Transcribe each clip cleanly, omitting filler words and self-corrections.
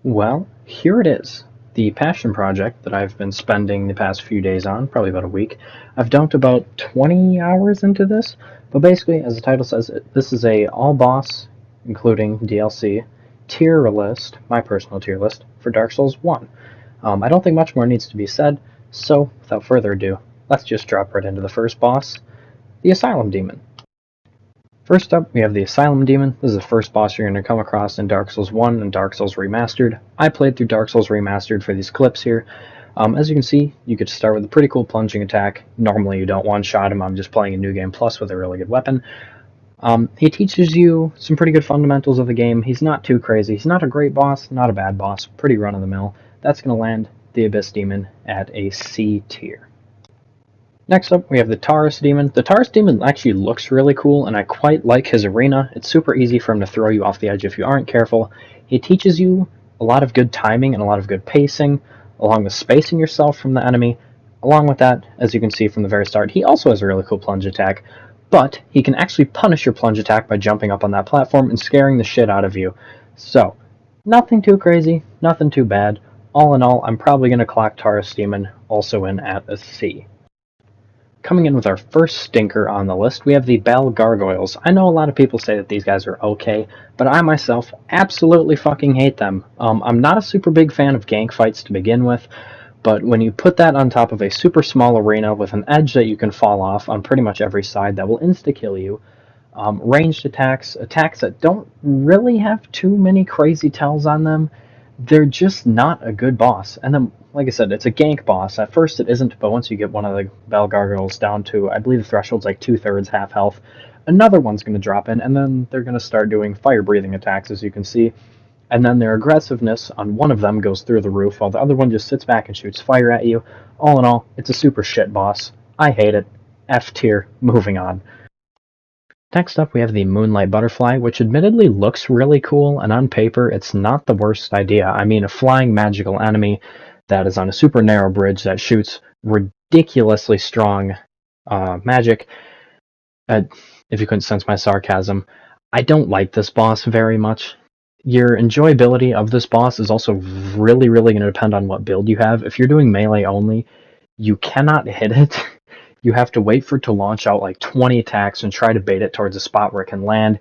Well, here it is. The passion project that I've been spending the past few days on, probably about a week. I've dumped about 20 hours into this, but basically, as the title says, this is a all-boss, including DLC, tier list, my personal tier list, for Dark Souls 1. I don't think much more needs to be said, so without further ado, let's just drop right into the first boss, the Asylum Demon. First up, we have the Asylum Demon. This is the first boss you're going to come across in Dark Souls 1 and Dark Souls Remastered. I played through Dark Souls Remastered for these clips here. As you can see, you could start with a pretty cool plunging attack. Normally you don't one-shot him, I'm just playing a New Game Plus with a really good weapon. He teaches you some pretty good fundamentals of the game. He's not too crazy. He's not a great boss, not a bad boss, pretty run-of-the-mill. That's going to land the Abyss Demon at a C tier. Next up, we have the Taurus Demon. The Taurus Demon actually looks really cool, and I quite like his arena. It's super easy for him to throw you off the edge if you aren't careful. He teaches you a lot of good timing and a lot of good pacing, along with spacing yourself from the enemy. Along with that, as you can see from the very start, he also has a really cool plunge attack, but he can actually punish your plunge attack by jumping up on that platform and scaring the shit out of you. So, nothing too crazy, nothing too bad. All in all, I'm probably going to clock Taurus Demon also in at a C. Coming in with our first stinker on the list, we have the Bell Gargoyles. I know a lot of people say that these guys are okay, but I myself absolutely fucking hate them. I'm not a super big fan of gank fights to begin with, but when you put that on top of a super small arena with an edge that you can fall off on pretty much every side that will insta-kill you, ranged attacks that don't really have too many crazy tells on them, they're just not a good boss. And then, like I said, it's a gank boss. At first it isn't, but once you get one of the Bell Gargoyles down to, I believe the threshold's like 2/3 half health, another one's going to drop in, and then they're going to start doing fire-breathing attacks, as you can see. And then their aggressiveness on one of them goes through the roof, while the other one just sits back and shoots fire at you. All in all, it's a super shit boss. I hate it. F tier. Moving on. Next up, we have the Moonlight Butterfly, which admittedly looks really cool, and on paper, it's not the worst idea. I mean, a flying magical enemy that is on a super narrow bridge that shoots ridiculously strong magic. If you couldn't sense my sarcasm, I don't like this boss very much. Your enjoyability of this boss is also really going to depend on what build you have. If you're doing melee only, you cannot hit it. You have to wait for it to launch out like 20 attacks and try to bait it towards a spot where it can land.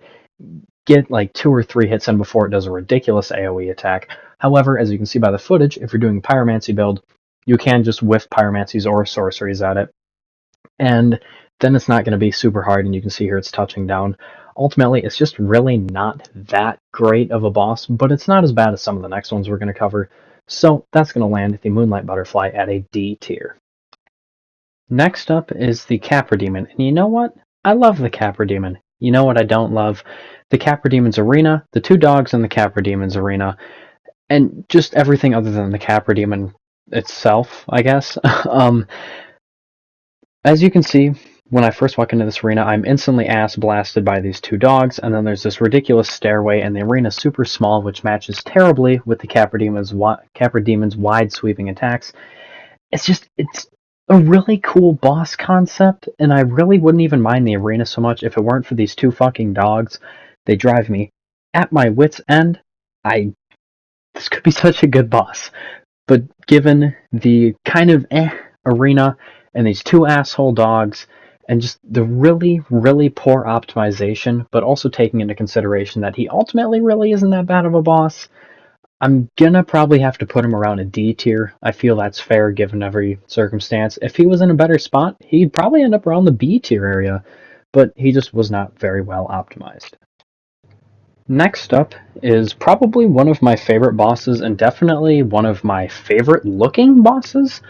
Get like 2 or 3 hits in before it does a ridiculous AoE attack. However, as you can see by the footage, if you're doing a Pyromancy build, you can just whiff Pyromancies or Sorceries at it. And then it's not going to be super hard, and you can see here it's touching down. Ultimately, it's just really not that great of a boss, but it's not as bad as some of the next ones we're going to cover. So that's going to land the Moonlight Butterfly at a D tier. Next up is the Capra Demon, and you know what? I love the Capra Demon. You know what I don't love? The Capra Demon's arena, the 2 dogs in the Capra Demon's arena, and just everything other than the Capra Demon itself, I guess. As you can see, when I first walk into this arena, I'm instantly ass blasted by these 2 dogs, and then there's this ridiculous stairway, and the arena's super small, which matches terribly with the Capra Demon's wide sweeping attacks. It's a really cool boss concept, and I really wouldn't even mind the arena so much if it weren't for these 2 fucking dogs. They drive me at my wit's end. This could be such a good boss, but given the kind of arena and these 2 asshole dogs, and just the really poor optimization, but also taking into consideration that he ultimately really isn't that bad of a boss, I'm gonna probably have to put him around a D tier. I feel that's fair given every circumstance. If he was in a better spot, he'd probably end up around the B tier area, but he just was not very well optimized. Next up is probably one of my favorite bosses, and definitely one of my favorite looking bosses.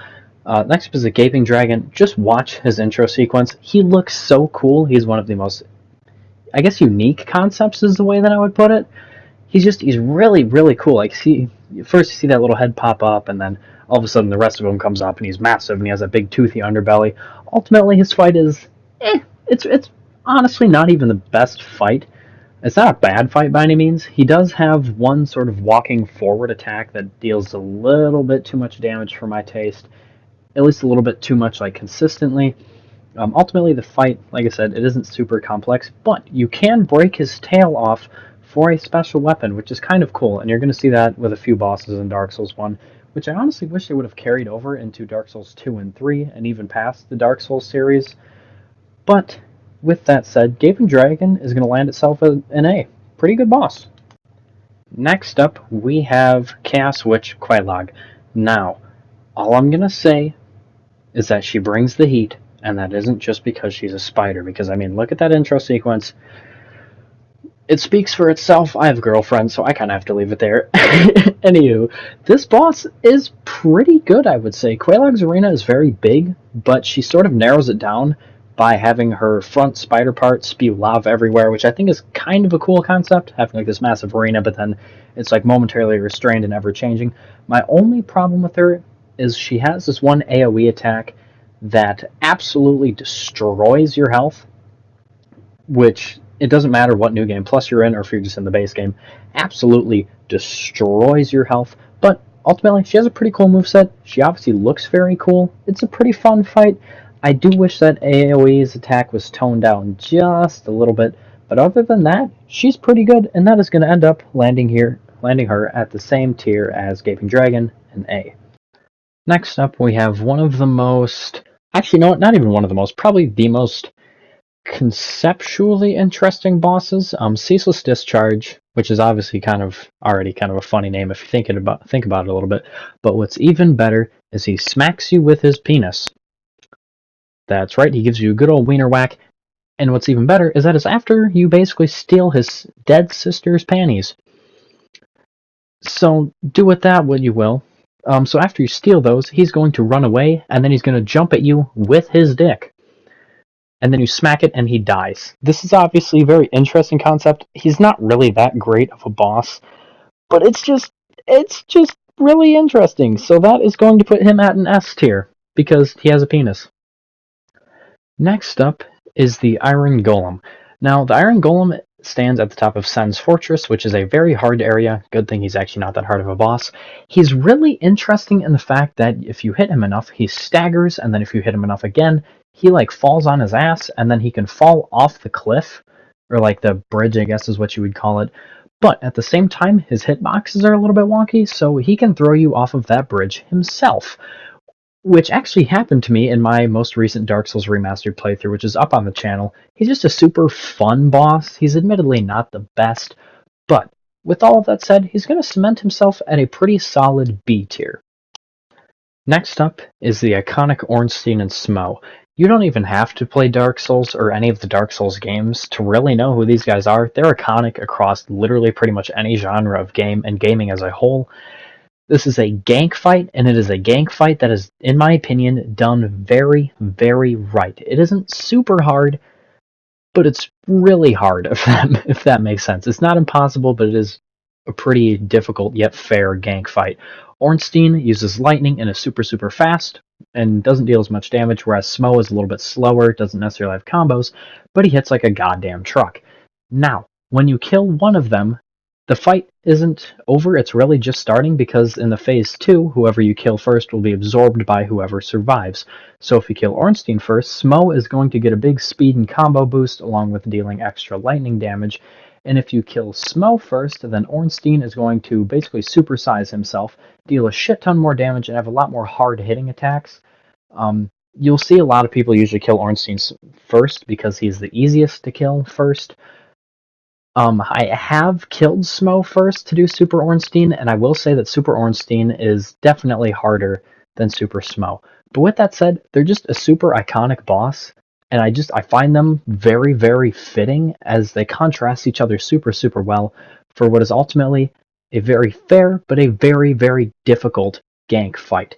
Next up is the Gaping Dragon. Just watch his intro sequence. He looks so cool. He's one of the most, I guess, unique concepts is the way that I would put it. He's really cool. Like, first you see that little head pop up, and then all of a sudden the rest of him comes up, and he's massive, and he has a big toothy underbelly. Ultimately, his fight is, it's honestly not even the best fight. It's not a bad fight by any means. He does have one sort of walking forward attack that deals a little bit too much damage for my taste. At least a little bit too much, like, consistently. Ultimately, the fight, like I said, it isn't super complex, but you can break his tail off for a special weapon, which is kind of cool, and you're going to see that with a few bosses in Dark Souls 1, which I honestly wish they would have carried over into Dark Souls 2 and 3, and even past the Dark Souls series. But, with that said, Gaping Dragon is going to land itself an A. Pretty good boss. Next up, we have Chaos Witch Quelaag. Now, all I'm going to say is that she brings the heat, and that isn't just because she's a spider, because, I mean, look at that intro sequence. It speaks for itself. I have a girlfriend, so I kind of have to leave it there. Anywho, this boss is pretty good, I would say. Quelaag's arena is very big, but she sort of narrows it down by having her front spider part spew lava everywhere, which I think is kind of a cool concept, having like this massive arena, but then it's like momentarily restrained and ever-changing. My only problem with her is she has this one AoE attack that absolutely destroys your health, which it doesn't matter what New Game Plus you're in or if you're just in the base game, absolutely destroys your health. But ultimately, she has a pretty cool moveset. She obviously looks very cool. It's a pretty fun fight. I do wish that AoE's attack was toned down just a little bit, but other than that, she's pretty good, and that is going to end up landing her at the same tier as Gaping Dragon, an A. Next up, we have one of the most, actually, no, not even one of the most, probably the most conceptually interesting bosses. Ceaseless Discharge, which is obviously already kind of a funny name if you think about it a little bit. But what's even better is he smacks you with his penis. That's right, he gives you a good old wiener whack. And what's even better is that it's after you basically steal his dead sister's panties. So do with that what you will. So after you steal those, he's going to run away, and then he's going to jump at you with his dick. And then you smack it and he dies. This is obviously a very interesting concept. He's not really that great of a boss, but it's just really interesting. So that is going to put him at an S tier, because he has a penis. Next up is the Iron Golem. Now, the Iron Golem stands at the top of Sen's Fortress, which is a very hard area. Good thing he's actually not that hard of a boss. He's really interesting in the fact that if you hit him enough, he staggers, and then if you hit him enough again, he like falls on his ass, and then he can fall off the cliff, or like the bridge, I guess is what you would call it. But at the same time, his hitboxes are a little bit wonky, so he can throw you off of that bridge himself, which actually happened to me in my most recent Dark Souls Remastered playthrough, which is up on the channel. He's just a super fun boss. He's admittedly not the best, but with all of that said, he's going to cement himself at a pretty solid B tier. Next up is the iconic Ornstein and Smough. You don't even have to play Dark Souls or any of the Dark Souls games to really know who these guys are. They're iconic across literally pretty much any genre of game and gaming as a whole. This is a gank fight, and it is a gank fight that is, in my opinion, done very, very right. It isn't super hard, but it's really hard, if that makes sense. It's not impossible, but it is a pretty difficult yet fair gank fight. Ornstein uses lightning and is super, super fast, and doesn't deal as much damage, whereas Smough is a little bit slower, doesn't necessarily have combos, but he hits like a goddamn truck. Now, when you kill one of them, the fight isn't over, it's really just starting, because in the phase 2, whoever you kill first will be absorbed by whoever survives. So if you kill Ornstein first, Smough is going to get a big speed and combo boost, along with dealing extra lightning damage. And if you kill Smough first, then Ornstein is going to basically supersize himself, deal a shit ton more damage, and have a lot more hard-hitting attacks. You'll see a lot of people usually kill Ornstein first, because he's the easiest to kill first. I have killed Smough first to do Super Ornstein, and I will say that Super Ornstein is definitely harder than Super Smough. But with that said, they're just a super iconic boss, and I find them very, very fitting as they contrast each other super, super well for what is ultimately a very fair, but a very, very difficult gank fight.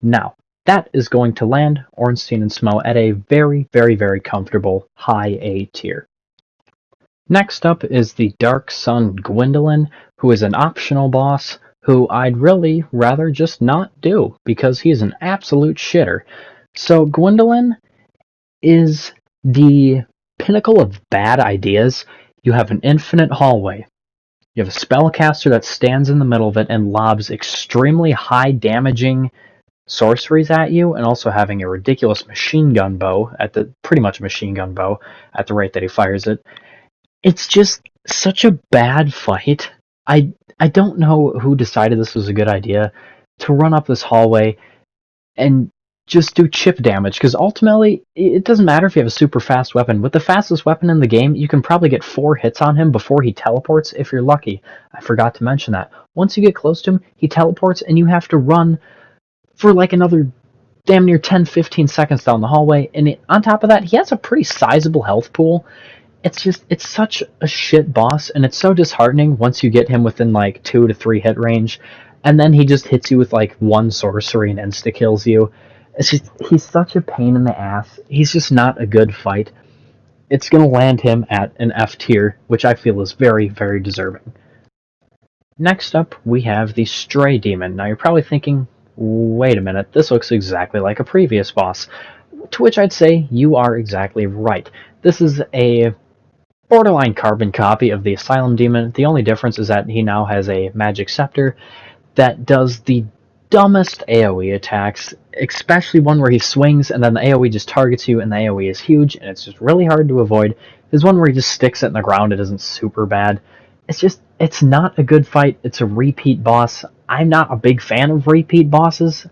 Now, that is going to land Ornstein and Smough at a very, very, very comfortable high A tier. Next up is the Dark Sun Gwyndolin, who is an optional boss who I'd really rather just not do, because he's an absolute shitter. So Gwyndolin is the pinnacle of bad ideas. You have an infinite hallway. You have a spellcaster that stands in the middle of it and lobs extremely high damaging sorceries at you, and also having a ridiculous machine gun bow, pretty much machine gun bow, at the rate that he fires it. It's just such a bad fight. I don't know who decided this was a good idea to run up this hallway and just do chip damage, because ultimately it doesn't matter if you have a super fast weapon. With the fastest weapon in the game, you can probably get 4 hits on him before he teleports if you're lucky. I forgot to mention that. Once you get close to him, he teleports and you have to run for like another damn near 10-15 seconds down the hallway, and on top of that, he has a pretty sizable health pool. It's such a shit boss, and it's so disheartening once you get him within like 2 to 3 hit range, and then he just hits you with like 1 sorcery and insta kills you. He's such a pain in the ass. He's just not a good fight. It's gonna land him at an F tier, which I feel is very, very deserving. Next up, we have the Stray Demon. Now you're probably thinking, wait a minute, this looks exactly like a previous boss. To which I'd say, you are exactly right. This is a borderline carbon copy of the Asylum Demon. The only difference is that he now has a magic scepter that does the dumbest AoE attacks, especially one where he swings and then the AoE just targets you and the AoE is huge and it's just really hard to avoid. There's one where he just sticks it in the ground. It isn't super bad. It's not a good fight. It's a repeat boss. I'm not a big fan of repeat bosses.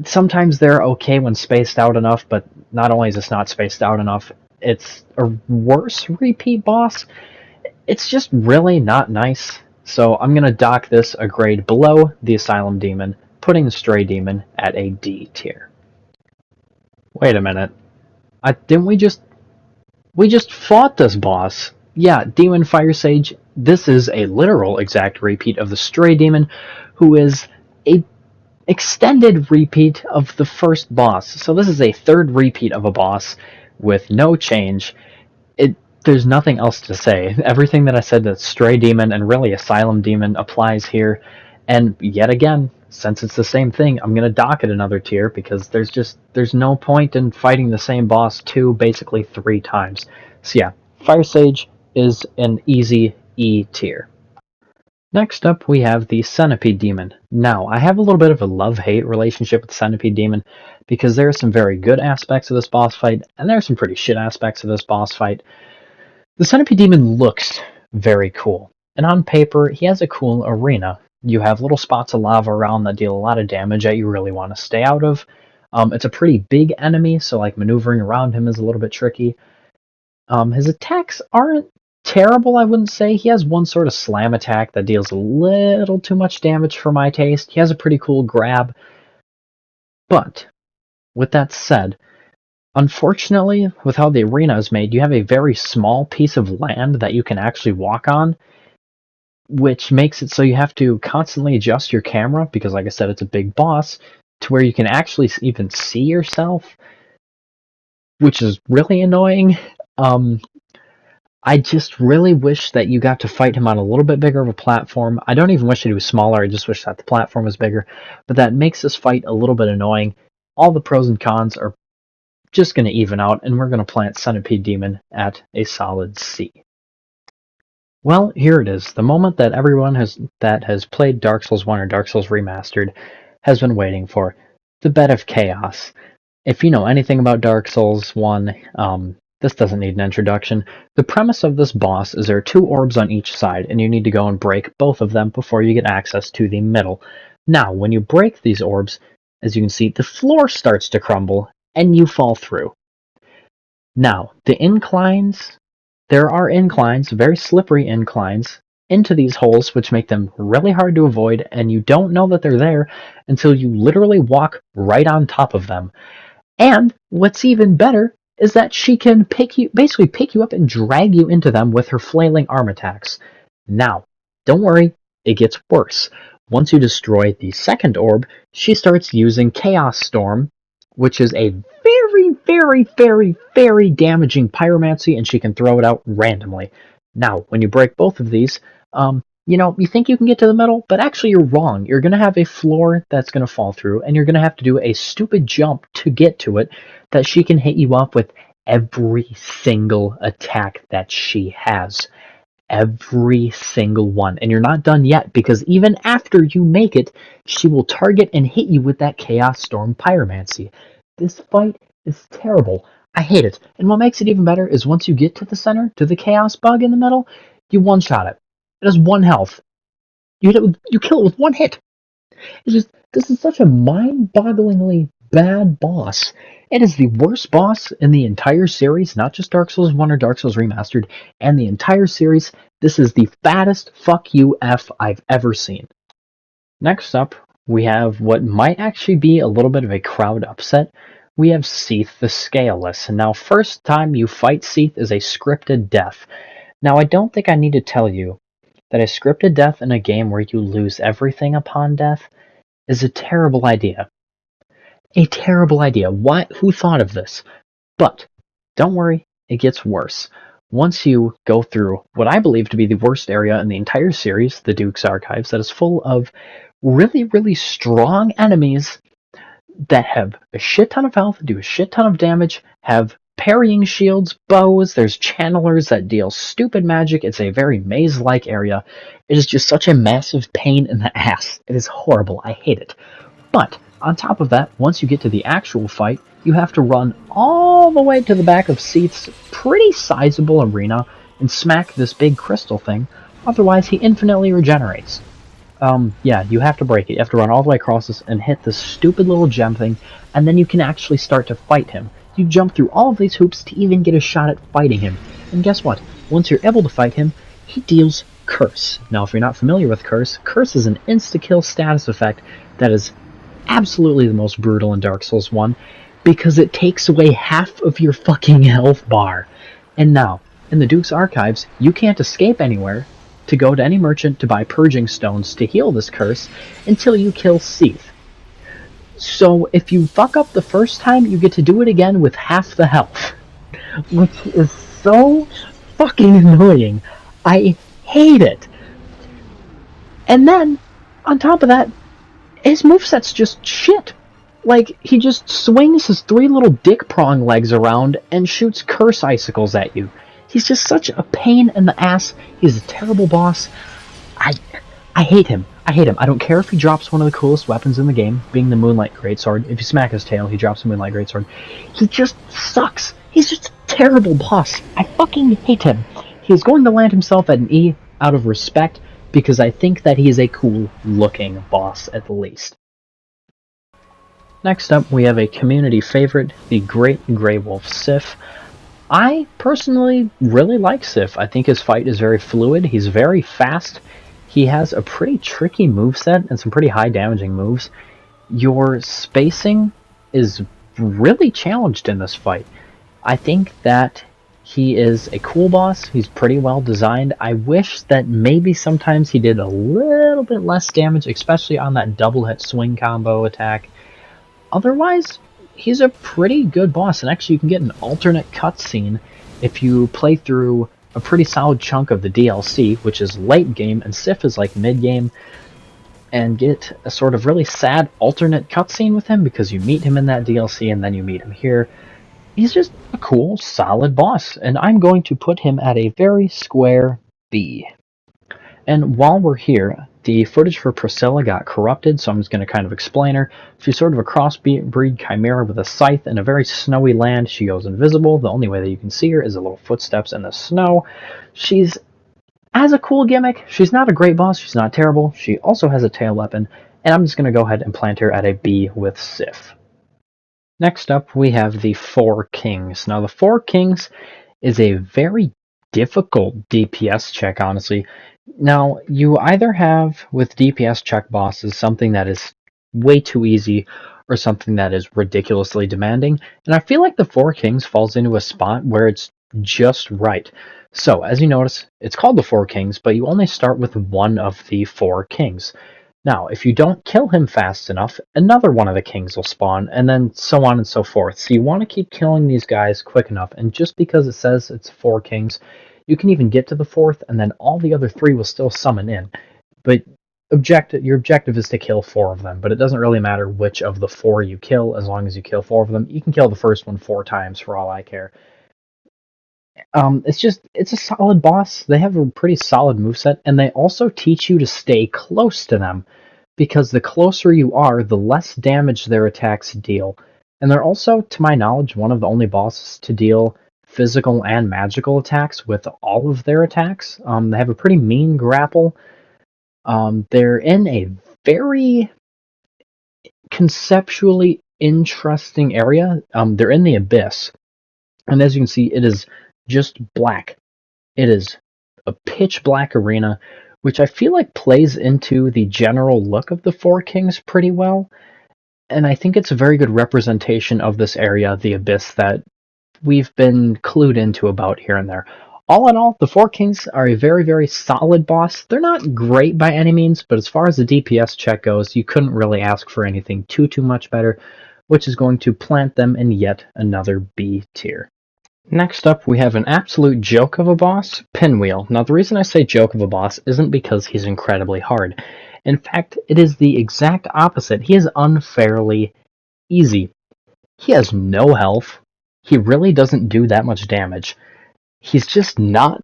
Sometimes they're okay when spaced out enough, but not only is this not spaced out enough, it's a worse repeat boss. It's just really not nice. So I'm going to dock this a grade below the Asylum Demon, putting the Stray Demon at a D tier. Wait a minute. Didn't we just fought this boss? Yeah, Demon Fire Sage. This is a literal exact repeat of the Stray Demon, who is a extended repeat of the first boss. So this is a third repeat of a boss with no change. There's nothing else to say. Everything that I said that Stray Demon and really Asylum Demon applies here. And yet again, since it's the same thing, I'm going to dock it another tier because there's no point in fighting the same boss basically 3 times. So yeah, Fire Sage is an easy E tier. Next up, we have the Centipede Demon. Now, I have a little bit of a love-hate relationship with Centipede Demon because there are some very good aspects of this boss fight, and there are some pretty shit aspects of this boss fight. The Centipede Demon looks very cool, and on paper, he has a cool arena. You have little spots of lava around that deal a lot of damage that you really want to stay out of. It's a pretty big enemy, so like maneuvering around him is a little bit tricky. His attacks aren't terrible, I wouldn't say. He has one sort of slam attack that deals a little too much damage for my taste. He has a pretty cool grab. But, with that said, unfortunately, with how the arena is made, you have a very small piece of land that you can actually walk on, which makes it so you have to constantly adjust your camera, because like I said, it's a big boss, to where you can actually even see yourself, which is really annoying. I just really wish that you got to fight him on a little bit bigger of a platform. I don't even wish that he was smaller, I just wish that the platform was bigger, but that makes this fight a little bit annoying. All the pros and cons are just going to even out, and we're going to plant Centipede Demon at a solid C. Well, here it is, the moment that everyone that has played Dark Souls 1 or Dark Souls Remastered has been waiting for, the Bed of Chaos. If you know anything about Dark Souls 1, this doesn't need an introduction. The premise of this boss is there are 2 orbs on each side, and you need to go and break both of them before you get access to the middle. Now, when you break these orbs, as you can see, the floor starts to crumble, and you fall through. Now, the inclines, there are inclines, very slippery inclines, into these holes, which make them really hard to avoid, and you don't know that they're there until you literally walk right on top of them. And what's even better is that she can basically pick you up and drag you into them with her flailing arm attacks. Now, don't worry, it gets worse. Once you destroy the second orb, she starts using Chaos Storm, which is a very, very, very, very damaging pyromancy, and she can throw it out randomly. Now, when you break both of these, you think you can get to the middle, but actually you're wrong. You're going to have a floor that's going to fall through, and you're going to have to do a stupid jump to get to it that she can hit you up with every single attack that she has. Every single one. And you're not done yet, because even after you make it, she will target and hit you with that Chaos Storm Pyromancy. This fight is terrible. I hate it. And what makes it even better is once you get to the center, to the Chaos Bug in the middle, You one-shot it. It has 1 health. You kill it with 1 hit. This is such a mind-bogglingly bad boss. It is the worst boss in the entire series, not just Dark Souls 1 or Dark Souls Remastered, and the entire series. This is the fattest fuck you F I've ever seen. Next up, we have what might actually be a little bit of a crowd upset. We have Seath the Scaleless. Now, first time you fight Seath is a scripted death. Now, I don't think I need to tell you that a scripted death in a game where you lose everything upon death is a terrible idea. A terrible idea. Who thought of this? But don't worry, it gets worse. Once you go through what I believe to be the worst area in the entire series, the Duke's Archives, that is full of really, really strong enemies that have a shit ton of health, do a shit ton of damage, have parrying shields, bows, there's channelers that deal stupid magic. It's a very maze-like area. It is just such a massive pain in the ass. It is horrible. I hate it. But on top of that, once you get to the actual fight, you have to run all the way to the back of Seath's pretty sizable arena and smack this big crystal thing. Otherwise, he infinitely regenerates. Yeah, you have to break it. You have to run all the way across this and hit this stupid little gem thing, and then you can actually start to fight him. You jump through all of these hoops to even get a shot at fighting him. And guess what? Once you're able to fight him, he deals Curse. Now, if you're not familiar with Curse, Curse is an insta-kill status effect that is absolutely the most brutal in Dark Souls 1, because it takes away half of your fucking health bar. And now, in the Duke's Archives, you can't escape anywhere to go to any merchant to buy purging stones to heal this curse until you kill Seath. So if you fuck up the first time, you get to do it again with half the health, which is so fucking annoying. I hate it. And then, on top of that, his moveset's just shit. Like, he just swings his 3 little dick prong legs around and shoots curse icicles at you. He's just such a pain in the ass. He's a terrible boss. I hate him. I hate him. I don't care if he drops one of the coolest weapons in the game, being the Moonlight Greatsword. If you smack his tail, he drops the Moonlight Greatsword. He just sucks. He's just a terrible boss. I fucking hate him. He is going to land himself at an E out of respect, because I think that he is a cool-looking boss, at the least. Next up, we have a community favorite, the Great Grey Wolf Sif. I personally really like Sif. I think his fight is very fluid. He's very fast. He has a pretty tricky moveset and some pretty high damaging moves. Your spacing is really challenged in this fight. I think that he is a cool boss. He's pretty well designed. I wish that maybe sometimes he did a little bit less damage, especially on that double hit swing combo attack. Otherwise, he's a pretty good boss, and actually you can get an alternate cutscene if you play through a pretty solid chunk of the DLC, which is late game, and Sif is like mid game, and get a sort of really sad alternate cutscene with him, because you meet him in that DLC and then you meet him here. He's just a cool, solid boss, and I'm going to put him at a very square B. And while we're here, the footage for Priscilla got corrupted, so I'm just going to kind of explain her. She's sort of a crossbreed chimera with a scythe in a very snowy land. She goes invisible. The only way that you can see her is the little footsteps in the snow. She's has a cool gimmick. She's not a great boss. She's not terrible. She also has a tail weapon, and I'm just going to go ahead and plant her at a B with Sif. Next up, we have the Four Kings. Now, the Four Kings is a very difficult DPS check, honestly. Now, you either have, with DPS check bosses, something that is way too easy or something that is ridiculously demanding, and I feel like the Four Kings falls into a spot where it's just right. So, as you notice, it's called the Four Kings, but you only start with one of the Four Kings. Now, if you don't kill him fast enough, another one of the kings will spawn, and then so on and so forth. So you want to keep killing these guys quick enough, and just because it says it's 4 kings, you can even get to the 4th, and then all the other 3 will still summon in. But your objective is to kill 4 of them, but it doesn't really matter which of the 4 you kill, as long as you kill 4 of them. You can kill the first one 4 times, for all I care. It's a solid boss. They have a pretty solid moveset, and they also teach you to stay close to them, because the closer you are, the less damage their attacks deal. And they're also, to my knowledge, one of the only bosses to deal physical and magical attacks with all of their attacks. They have a pretty mean grapple. They're in a very conceptually interesting area. They're in the Abyss, and as you can see, it is just black. It is a pitch black arena, which I feel like plays into the general look of the Four Kings pretty well, and I think it's a very good representation of this area, the Abyss, that we've been clued into about here and there. All in all, the Four Kings are a very, very solid boss. They're not great by any means, but as far as the DPS check goes, you couldn't really ask for anything too much better, which is going to plant them in yet another B tier. Next up, we have an absolute joke of a boss, Pinwheel. Now, the reason I say joke of a boss isn't because he's incredibly hard. In fact, it is the exact opposite. He is unfairly easy. He has no health. He really doesn't do that much damage. He's just not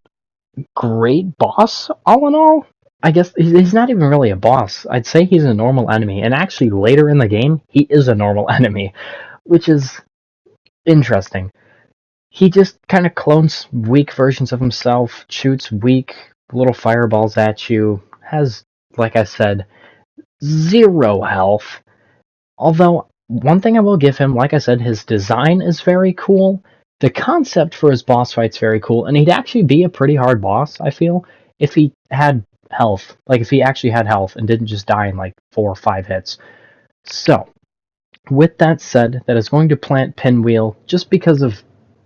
great boss, all in all. I guess he's not even really a boss. I'd say he's a normal enemy, and actually later in the game, he is a normal enemy, which is interesting. He just kind of clones weak versions of himself, shoots weak little fireballs at you, has, like I said, 0 health. Although, one thing I will give him, like I said, his design is very cool. The concept for his boss fight's very cool, and he'd actually be a pretty hard boss, I feel, if he had health. Like, if he actually had health and didn't just die in, like, 4 or 5 hits. So, with that said, that is going to plant Pinwheel, just because of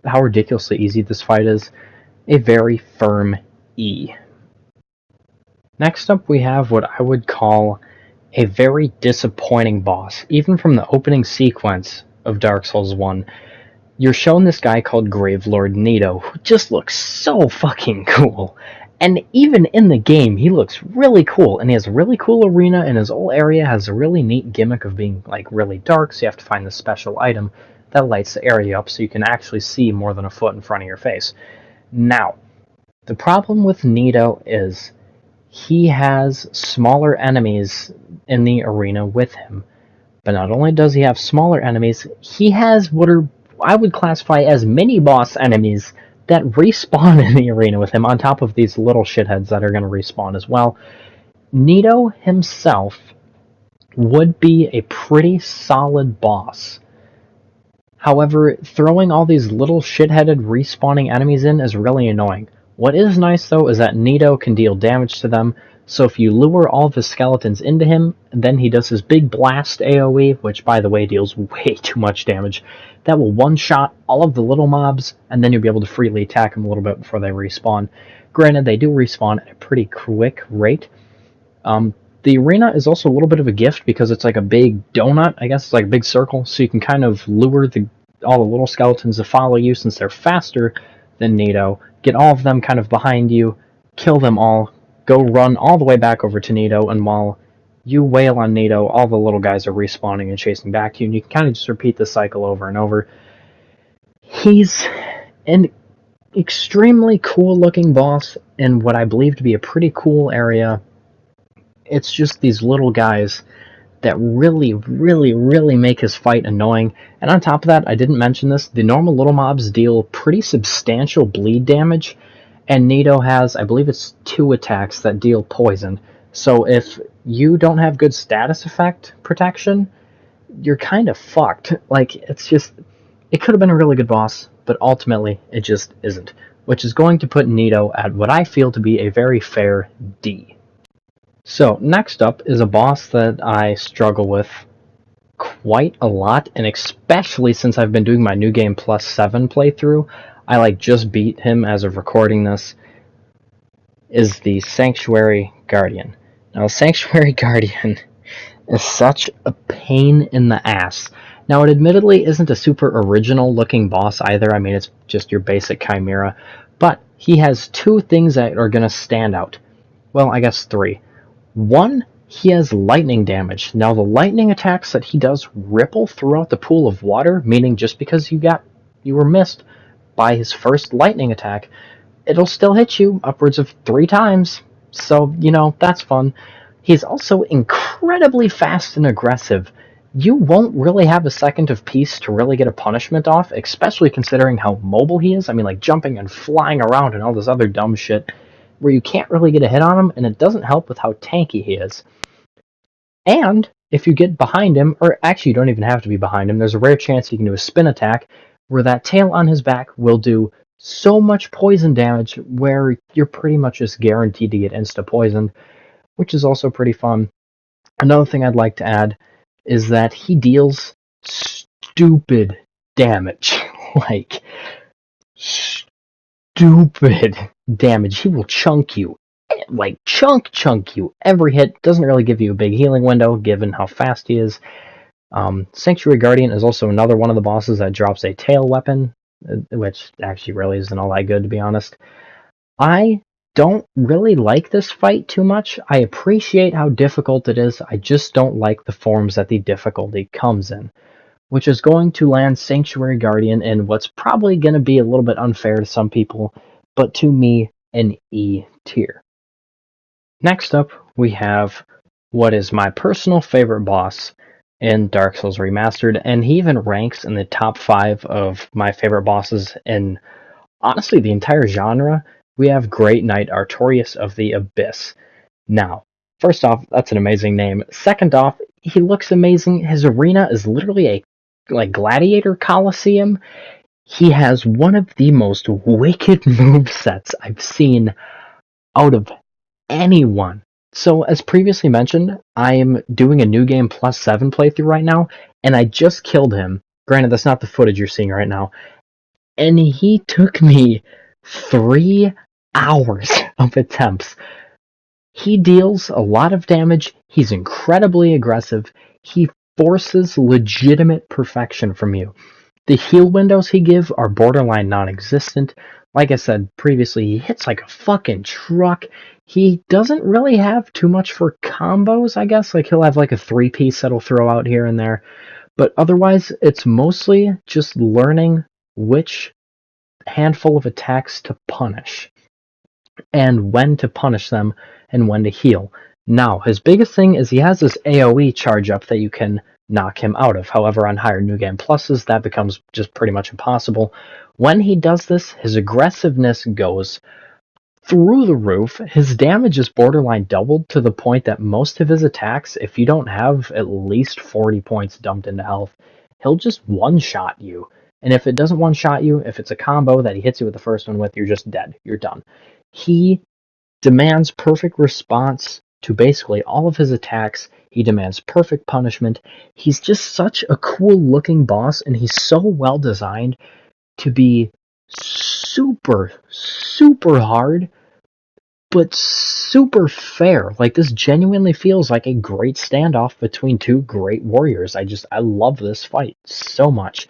how ridiculously easy this fight is, a very firm E. Next up, we have what I would call a very disappointing boss. Even from the opening sequence of Dark Souls 1, you're shown this guy called Gravelord Nito, who just looks so fucking cool. And even in the game, he looks really cool, and he has a really cool arena, and his whole area has a really neat gimmick of being like really dark, so you have to find this special item that lights the area up so you can actually see more than a foot in front of your face. Now, the problem with Nito is he has smaller enemies in the arena with him. But not only does he have smaller enemies, he has what are I would classify as mini-boss enemies that respawn in the arena with him, on top of these little shitheads that are going to respawn as well. Nito himself would be a pretty solid boss. However, throwing all these little shit-headed respawning enemies in is really annoying. What is nice, though, is that Nito can deal damage to them, so if you lure all of his skeletons into him, and then he does his big blast AoE, which, by the way, deals way too much damage, that will one-shot all of the little mobs, and then you'll be able to freely attack them a little bit before they respawn. Granted, they do respawn at a pretty quick rate. The arena is also a little bit of a gift because it's like a big donut, I guess it's like a big circle, so you can kind of lure all the little skeletons to follow you since they're faster than Nito, get all of them kind of behind you, kill them all, go run all the way back over to Nito, and while you wail on Nito, all the little guys are respawning and chasing back to you, and you can kind of just repeat the cycle over and over. He's an extremely cool-looking boss in what I believe to be a pretty cool area. It's just these little guys that really, really, really make his fight annoying. And on top of that, I didn't mention this, the normal little mobs deal pretty substantial bleed damage, and Nito has, I believe it's 2 attacks that deal poison. So if you don't have good status effect protection, you're kind of fucked. Like, it's just, it could have been a really good boss, but ultimately it just isn't, which is going to put Nito at what I feel to be a very fair D. So, next up is a boss that I struggle with quite a lot, and especially since I've been doing my New Game Plus 7 playthrough, I just beat him as of recording this, is the Sanctuary Guardian. Now, Sanctuary Guardian is such a pain in the ass. Now, it admittedly isn't a super original looking boss either, I mean it's just your basic Chimera, but he has 2 things that are going to stand out. Well, I guess 3. 1, he has lightning damage. Now, the lightning attacks that he does ripple throughout the pool of water, meaning just because you were missed by his first lightning attack, it'll still hit you upwards of 3 times. So, that's fun. He's also incredibly fast and aggressive, you won't really have a second of peace to really get a punishment off, especially considering how mobile he is. I mean, like jumping and flying around and all this other dumb shit where you can't really get a hit on him, and it doesn't help with how tanky he is. And if you get behind him, or actually you don't even have to be behind him, there's a rare chance he can do a spin attack where that tail on his back will do so much poison damage where you're pretty much just guaranteed to get insta-poisoned, which is also pretty fun. Another thing I'd like to add is that he deals stupid damage. Like, stupid damage. He will chunk you. Like, chunk you. Every hit doesn't really give you a big healing window, given how fast he is. Sanctuary Guardian is also another one of the bosses that drops a tail weapon, which actually really isn't all that good, to be honest. I don't really like this fight too much. I appreciate how difficult it is. I just don't like the forms that the difficulty comes in, which is going to land Sanctuary Guardian in what's probably going to be a little bit unfair to some people, but to me, an E tier. Next up, we have what is my personal favorite boss in Dark Souls Remastered, and he even ranks in the top 5 of my favorite bosses in, honestly, the entire genre. We have Great Knight Artorias of the Abyss. Now, first off, that's an amazing name. Second off, he looks amazing. His arena is literally a gladiator coliseum. He has one of the most wicked movesets I've seen out of anyone. So, as previously mentioned, I am doing a New Game Plus 7 playthrough right now, and I just killed him. Granted, that's not the footage you're seeing right now. And he took me 3 hours of attempts. He deals a lot of damage. He's incredibly aggressive. He forces legitimate perfection from you. The heal windows he gives are borderline non-existent. Like I said previously, he hits like a fucking truck. He doesn't really have too much for combos, I guess. Like, he'll have like a 3-piece that'll throw out here and there. But otherwise, it's mostly just learning which handful of attacks to punish, and when to punish them, and when to heal. Now, his biggest thing is he has this AoE charge up that you can knock him out of. However, on higher New Game Pluses, that becomes just pretty much impossible. When he does this, his aggressiveness goes through the roof. His damage is borderline doubled to the point that most of his attacks, if you don't have at least 40 points dumped into health, he'll just one-shot you. And if it doesn't one-shot you, if it's a combo that he hits you with the first one with, you're just dead. You're done. He demands perfect response to basically all of his attacks. He demands perfect punishment. He's just such a cool-looking boss, and he's so well-designed to be super, super hard, but super fair. Like, this genuinely feels like a great standoff between two great warriors. I love this fight so much.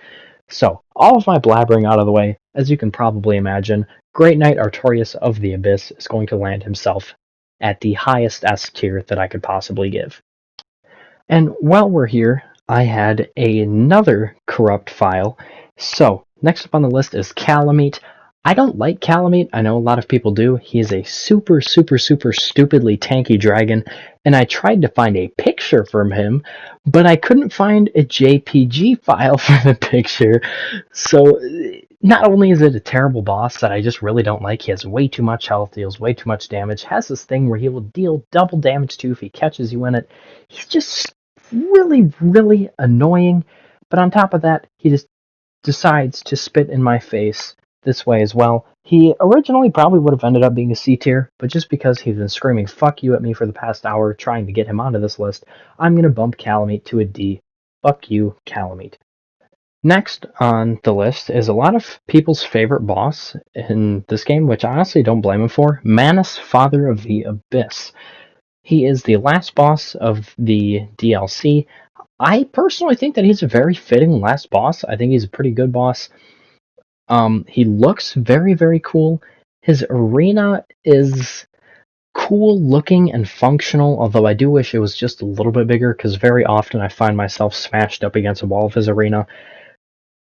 So, all of my blabbering out of the way, as you can probably imagine, Great Knight Artorias of the Abyss is going to land himself at the highest S tier that I could possibly give. And while we're here, I had another corrupt file. So, next up on the list is Kalameet. I don't like Kalameet. I know a lot of people do. He is a super, super, super stupidly tanky dragon, and I tried to find a picture from him, but I couldn't find a JPG file for the picture. So, not only is it a terrible boss that I just really don't like, he has way too much health, deals way too much damage, has this thing where he will deal double damage to you if he catches you in it. He's just really, really annoying, but on top of that, he just decides to spit in my face this way as well. He originally probably would have ended up being a C tier, but just because he's been screaming fuck you at me for the past hour trying to get him onto this list, I'm going to bump Kalameet to a D. Fuck you, Kalameet. Next on the list is a lot of people's favorite boss in this game, which I honestly don't blame him for, Manus, Father of the Abyss. He is the last boss of the DLC. I personally think that he's a very fitting last boss. I think he's a pretty good boss. He looks very, very cool. His arena is cool looking and functional, although I do wish it was just a little bit bigger, because very often I find myself smashed up against a wall of his arena.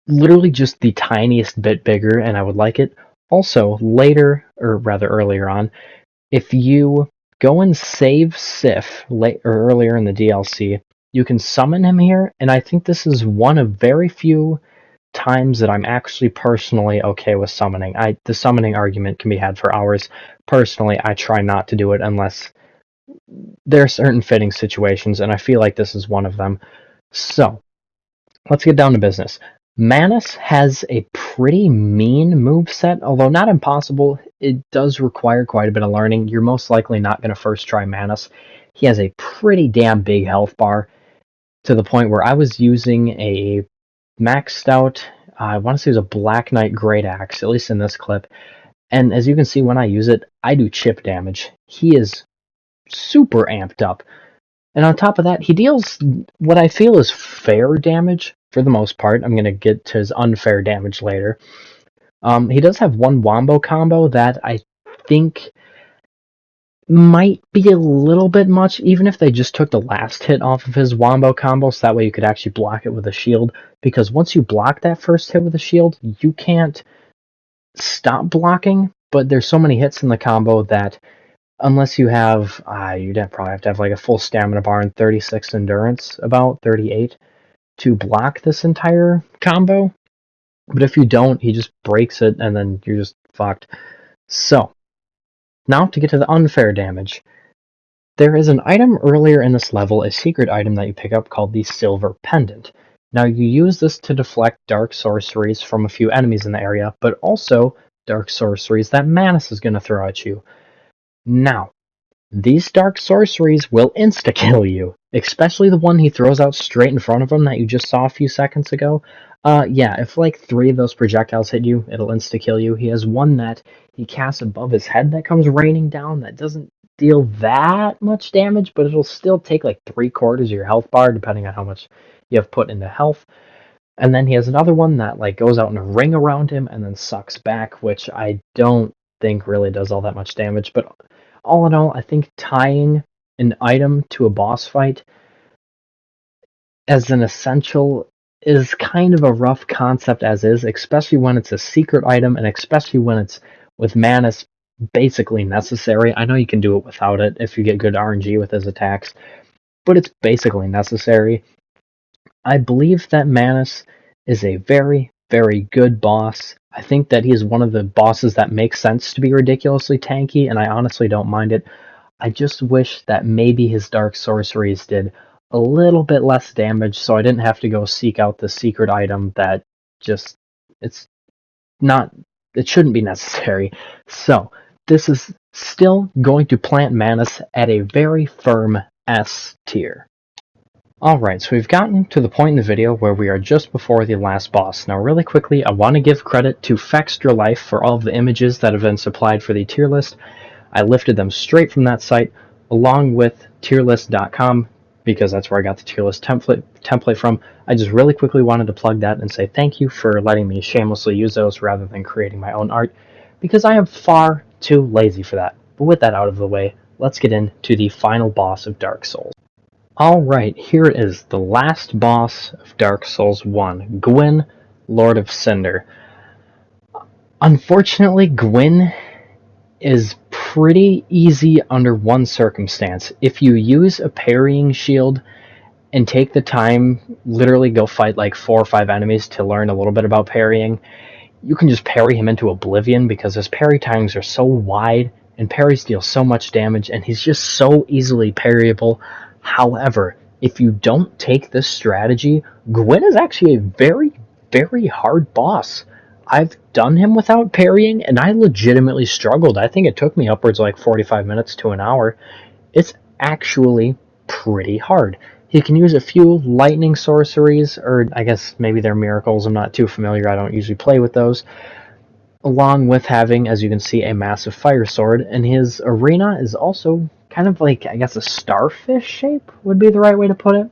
Literally just the tiniest bit bigger, and I would like it. Also, later, or rather earlier on, if you go and save Sif earlier in the DLC, you can summon him here, and I think this is one of very few times that I'm actually personally okay with summoning. The summoning argument can be had for hours. Personally, I try not to do it unless there are certain fitting situations, and I feel like this is one of them. So, let's get down to business. Manus has a pretty mean moveset, although not impossible. It does require quite a bit of learning. You're most likely not going to first try Manus. He has a pretty damn big health bar, to the point where I was using a maxed out, I want to say it was a Black Knight Great Axe, at least in this clip. And as you can see, when I use it, I do chip damage. He is super amped up. And on top of that, he deals what I feel is fair damage, for the most part. I'm going to get to his unfair damage later. He does have one wombo combo that I think might be a little bit much, even if they just took the last hit off of his wombo combo, so that way you could actually block it with a shield, because once you block that first hit with a shield, you can't stop blocking, but there's so many hits in the combo that unless you have, you'd probably have to have like a full stamina bar and 36 endurance, about 38, to block this entire combo. But if you don't, he just breaks it, and then you're just fucked. So, now to get to the unfair damage. There is an item earlier in this level, a secret item that you pick up called the Silver Pendant. Now you use this to deflect dark sorceries from a few enemies in the area, but also dark sorceries that Manus is going to throw at you. Now, these dark sorceries will insta-kill you, especially the one he throws out straight in front of him that you just saw a few seconds ago. Yeah, if like 3 of those projectiles hit you, it'll insta-kill you. He has one that he casts above his head that comes raining down that doesn't deal that much damage, but it'll still take like 3/4 of your health bar, depending on how much you have put into health. And then he has another one that like goes out in a ring around him and then sucks back, which I don't think really does all that much damage. But all in all, I think tying an item to a boss fight as an essential is kind of a rough concept as is, especially when it's a secret item, and especially when it's with Manus basically necessary. I know you can do it without it if you get good RNG with his attacks, but it's basically necessary. I believe that Manus is a very, very good boss. I think that he is one of the bosses that makes sense to be ridiculously tanky, and I honestly don't mind it. I just wish that maybe his dark sorceries did a little bit less damage, so I didn't have to go seek out the secret item that just, it shouldn't be necessary. So, this is still going to plant Manus at a very firm S tier. Alright, so we've gotten to the point in the video where we are just before the last boss. Now really quickly, I want to give credit to Fextra Life for all of the images that have been supplied for the tier list. I lifted them straight from that site, along with tierlist.com, because that's where I got the tier list template from. I just really quickly wanted to plug that and say thank you for letting me shamelessly use those rather than creating my own art, because I am far too lazy for that. But with that out of the way, let's get into the final boss of Dark Souls. Alright, here it is, the last boss of Dark Souls 1, Gwyn, Lord of Cinder. Unfortunately, Gwyn is pretty easy under one circumstance. If you use a parrying shield and take the time, literally go fight like 4 or 5 enemies to learn a little bit about parrying, you can just parry him into oblivion because his parry timings are so wide and parries deal so much damage, and he's just so easily parryable. However, if you don't take this strategy, Gwyn is actually a very, very hard boss. I've done him without parrying, and I legitimately struggled. I think it took me upwards of like 45 minutes to an hour. It's actually pretty hard. He can use a few lightning sorceries, or I guess maybe they're miracles. I'm not too familiar. I don't usually play with those. Along with having, as you can see, a massive fire sword, and his arena is also kind of like, I guess, a starfish shape would be the right way to put it.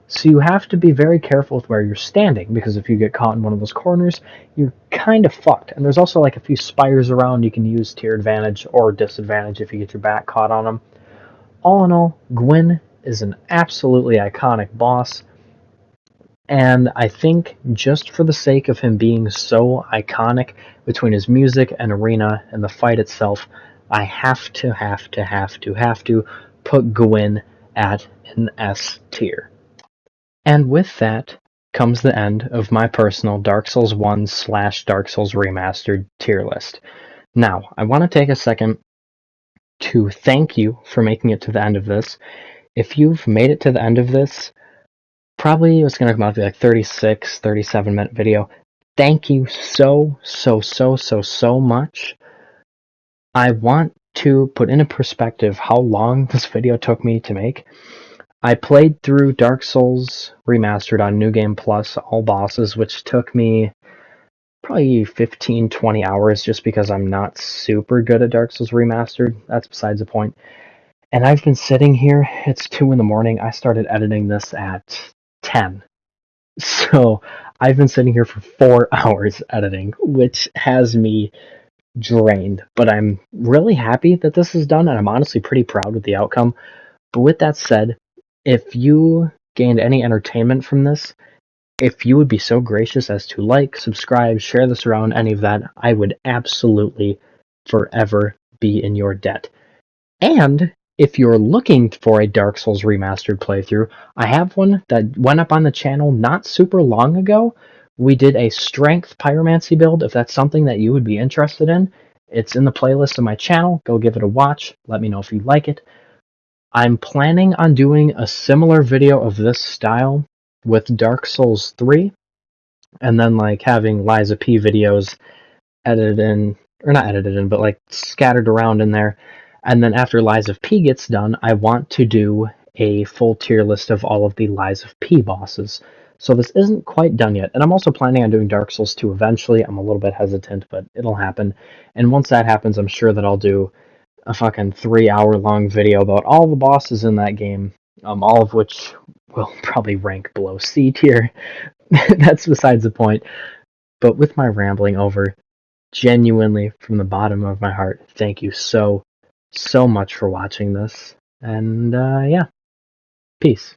So you have to be very careful with where you're standing, because if you get caught in one of those corners, you're kind of fucked. And there's also like a few spires around you can use to your advantage or disadvantage if you get your back caught on them. All in all, Gwyn is an absolutely iconic boss, and I think just for the sake of him being so iconic between his music and arena and the fight itself, I have to put Gwyn at an S tier. And with that comes the end of my personal Dark Souls 1/Dark Souls Remastered tier list. Now, I want to take a second to thank you for making it to the end of this. If you've made it to the end of this, probably it's going to come out to be like 36, 37-minute video. Thank you so much. I want to put into perspective how long this video took me to make. I played through Dark Souls Remastered on New Game Plus, all bosses, which took me probably 15-20 hours just because I'm not super good at Dark Souls Remastered. That's besides the point. And I've been sitting here, it's 2 in the morning. I started editing this at 10. So I've been sitting here for 4 hours editing, which has me drained. But I'm really happy that this is done, and I'm honestly pretty proud with the outcome. But with that said, if you gained any entertainment from this, if you would be so gracious as to like, subscribe, share this around, any of that, I would absolutely forever be in your debt. And if you're looking for a Dark Souls Remastered playthrough, I have one that went up on the channel not super long ago. We did a Strength Pyromancy build. If that's something that you would be interested in, it's in the playlist of my channel. Go give it a watch. Let me know if you like it. I'm planning on doing a similar video of this style with Dark Souls 3, and then like having Liza P videos edited in, or not edited in, but like scattered around in there. And then after Lies of P gets done, I want to do a full tier list of all of the Lies of P bosses. So this isn't quite done yet. And I'm also planning on doing Dark Souls 2 eventually. I'm a little bit hesitant, but it'll happen. And once that happens, I'm sure that I'll do a fucking 3-hour long video about all the bosses in that game, all of which will probably rank below C tier. That's besides the point. But with my rambling over, genuinely from the bottom of my heart, thank you so much for watching this. And yeah, peace.